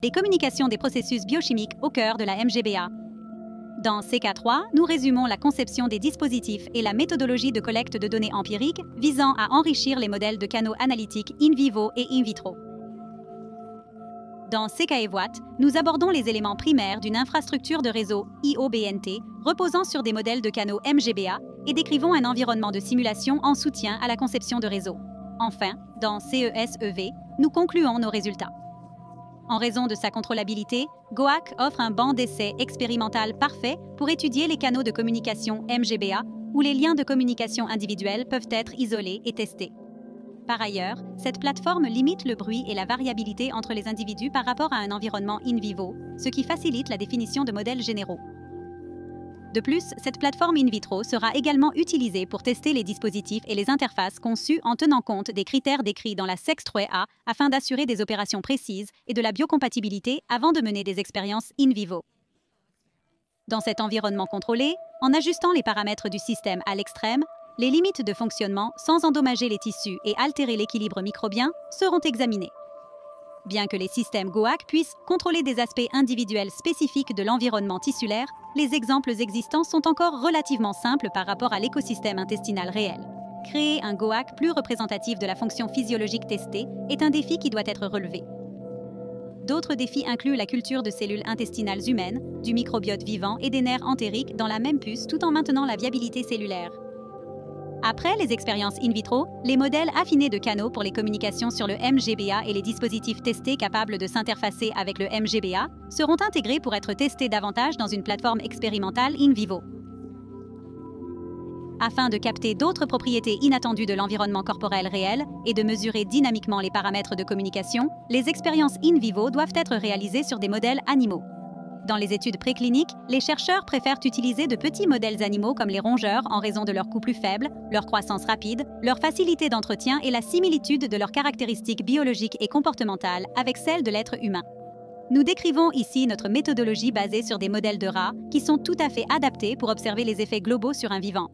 les communications des processus biochimiques au cœur de la MGBA. Dans CK3, nous résumons la conception des dispositifs et la méthodologie de collecte de données empiriques visant à enrichir les modèles de canaux analytiques in vivo et in vitro. Dans CK-EVOAT, nous abordons les éléments primaires d'une infrastructure de réseau IOBNT reposant sur des modèles de canaux MGBA et décrivons un environnement de simulation en soutien à la conception de réseau. Enfin, dans CES-EV, nous concluons nos résultats. En raison de sa contrôlabilité, GOAC offre un banc d'essai expérimental parfait pour étudier les canaux de communication MGBA où les liens de communication individuels peuvent être isolés et testés. Par ailleurs, cette plateforme limite le bruit et la variabilité entre les individus par rapport à un environnement in vivo, ce qui facilite la définition de modèles généraux. De plus, cette plateforme in vitro sera également utilisée pour tester les dispositifs et les interfaces conçus en tenant compte des critères décrits dans la SEX3A afin d'assurer des opérations précises et de la biocompatibilité avant de mener des expériences in vivo. Dans cet environnement contrôlé, en ajustant les paramètres du système à l'extrême, les limites de fonctionnement sans endommager les tissus et altérer l'équilibre microbien seront examinées. Bien que les systèmes GOAC puissent contrôler des aspects individuels spécifiques de l'environnement tissulaire, les exemples existants sont encore relativement simples par rapport à l'écosystème intestinal réel. Créer un GOAC plus représentatif de la fonction physiologique testée est un défi qui doit être relevé. D'autres défis incluent la culture de cellules intestinales humaines, du microbiote vivant et des nerfs entériques dans la même puce tout en maintenant la viabilité cellulaire. Après les expériences in vitro, les modèles affinés de canaux pour les communications sur le MGBA et les dispositifs testés capables de s'interfacer avec le MGBA seront intégrés pour être testés davantage dans une plateforme expérimentale in vivo. Afin de capter d'autres propriétés inattendues de l'environnement corporel réel et de mesurer dynamiquement les paramètres de communication, les expériences in vivo doivent être réalisées sur des modèles animaux. Dans les études précliniques, les chercheurs préfèrent utiliser de petits modèles animaux comme les rongeurs en raison de leur coût plus faible, leur croissance rapide, leur facilité d'entretien et la similitude de leurs caractéristiques biologiques et comportementales avec celles de l'être humain. Nous décrivons ici notre méthodologie basée sur des modèles de rats qui sont tout à fait adaptés pour observer les effets globaux sur un vivant.